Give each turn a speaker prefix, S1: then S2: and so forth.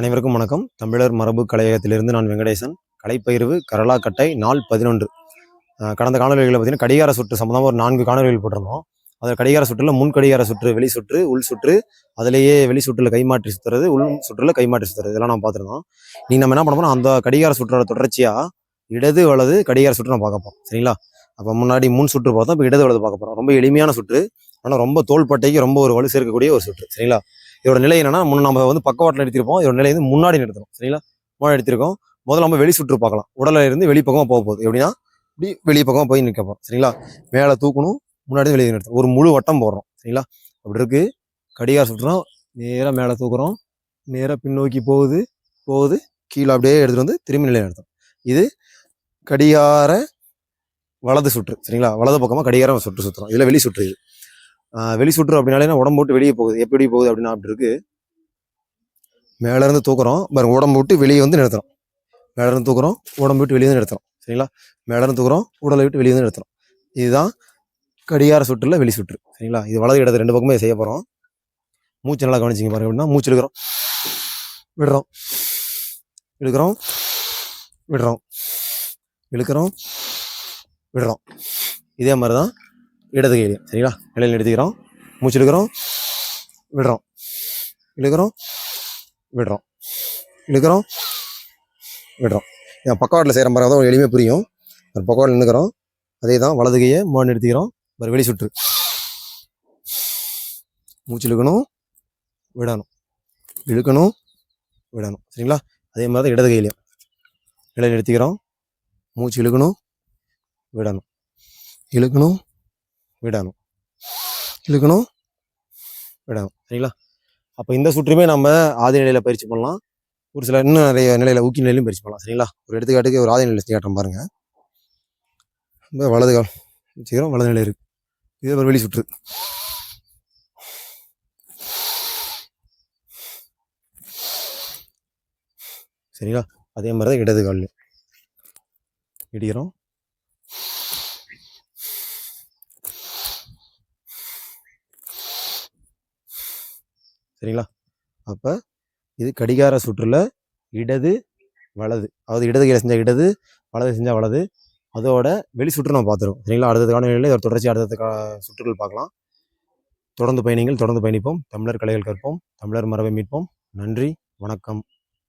S1: அனைவருக்கும் வணக்கம். தமிழர் மரபு கலையகத்திலிருந்து நான் வெங்கடேசன். கலைப்பயிர்வு கரலாக்கட்டை நாள் 11. கடந்த காணொலிகளில் பார்த்தீங்கன்னா கடிகார சுற்று சம்மந்தமாக ஒரு 4 காணொலிகள் போட்டிருந்தோம். அதில் கடிகார சுற்றில் முன் கடிகார சுற்று, வெளி சுற்று, உள் சுற்று, அதிலேயே வெளி சுற்றில் கைமாற்றி சுற்றுறது, உள் சுற்றில் கைமாற்றி சுற்றுறது, இதெல்லாம் நம்ம பார்த்துருந்தோம். நீங்கள் நம்ம என்ன பண்ண போனால் அந்த கடிகார சுற்றோட தொடர்ச்சியாக இடது வலது கடிகார சுற்று நம்ம பார்க்க போகிறோம். சரிங்களா? அப்போ முன்னாடி முன் சுற்று பார்த்தோம், இப்போ இடது வலது பார்க்க போகிறோம். ரொம்ப எளிமையான சுற்று, ஆனால் ரொம்ப தோள்பட்டைக்கு ரொம்ப ஒரு வலு சேர்க்கக்கூடிய ஒரு சுற்று. சரிங்களா? இதோட நிலை என்னன்னா, நம்ம வந்து பக்கவாட்டில் எடுத்திருப்போம். இதோட நிலை வந்து முன்னாடி நிறுத்தணும். சரிங்களா? முன்னாடி எடுத்திருக்கோம். முதல்ல நம்ம வெளி சுற்று பார்க்கலாம். உடலில் இருந்து வெளிப்பக்கமாக போக போகுது. எப்படின்னா இப்படி வெளி பக்கமாக போய் நிற்க போகிறோம். சரிங்களா? மேலே தூக்கணும், முன்னாடி வெளியே நிறுத்தணும். ஒரு முழு வட்டம் போடுறோம். சரிங்களா? அப்படி இருக்கு. கடிகார சுற்றுறோம், நேராக மேலே தூக்குறோம், நேராக பின்னோக்கி போகுது, கீழே அப்படியே எடுத்துகிட்டு வந்து திரும்பி நிலையை நிறுத்தணும். இது கடிகார வலது சுற்று. சரிங்களா? வலது பக்கமாக கடிகார சுற்று சுற்றுறோம். இதில் வெளி சுற்று. இது வெளி சுற்று அப்படின்னாலே உடம்பு விட்டு வெளியே போகுது. எப்படி போகுது அப்படின்னா அப்படி இருக்கு. மேலேருந்து தூக்குறோம், பாருங்க, உடம்பு விட்டு வெளியே வந்து நிறுத்துறோம். மேலேருந்து தூக்குறோம், உடம்பு விட்டு வெளியே வந்து நிறுத்துறோம். சரிங்களா? மேலேருந்து தூக்குறோம், உடலை விட்டு வெளியே வந்து நிறுத்துறோம். இதுதான் கடிகார சுற்றுல வெளி சுற்று. சரிங்களா? இது வலது இடது 2 பக்கமே செய்ய போகிறோம். மூச்சு நல்லா கவனிச்சிங்க பாருங்க. எப்படின்னா மூச்சு இழுக்கிறோம், விடுறோம், இழுக்கிறோம், விடுறோம், இழுக்கிறோம், விடுறோம். இதே மாதிரி தான் இடது கையிலையும். சரிங்களா? நிலையில் நிறுத்திக்கிறோம், மூச்சு இழுக்கிறோம், விடுறோம், இழுக்கிறோம், விடுறோம், இழுக்கிறோம், விடுறோம். என் பக்கவாட்டில் செய்கிற மாதிரி தான் எளிமையாக புரியும். பக்கவாட்டில் நின்றுக்கிறோம், அதே தான் வலது கையை முன்னாடி நிறுத்திக்கிறோம். ஒரு வெளி சுற்று, மூச்சு இழுக்கணும், விடணும், இழுக்கணும், விடணும். சரிங்களா? அதே மாதிரி தான் இடது கையிலையும். நிலையில் நிறுத்திக்கிறோம், மூச்சு இழுக்கணும், விடணும், இழுக்கணும், விடணும், இழுக்கணும், விடணும். சரிங்களா? அப்போ இந்த சுற்றுமே நம்ம ஆதி நிலையில் பயிற்சி பண்ணலாம். ஒரு சில இன்னும் நிறைய நிலையில் ஊக்கி நிலையிலும் பயிற்சி பண்ணலாம். சரிங்களா? ஒரு எடுத்துக்காட்டுக்கு ஒரு ஆதி நிலை காட்டுறோம் பாருங்க. வலது கால் வச்சுக்கிறோம், வலது நிலை இருக்கு. இது ஒரு வெளி சுற்று. சரிங்களா? அதே மாதிரி தான் இடது கால் இடிக்கிறோம், சரிங்களா? அப்போ இது கடிகார சுற்றுல இடது வலது, அதாவது இடது கையில் செஞ்சால் இடது, வலது செஞ்சால் வலது, அதோட வெளி சுற்று நம்ம பார்த்துருவோம். சரிங்களா? அடுத்த காணொலியில் இதோட தொடர்ச்சி அடுத்த சுற்றுகள் பார்க்கலாம். தொடர்ந்து பயணிங்கள், தொடர்ந்து பயணிப்போம். தமிழர் கலைகள் கற்போம், தமிழர் மரபை மீட்போம். நன்றி, வணக்கம்.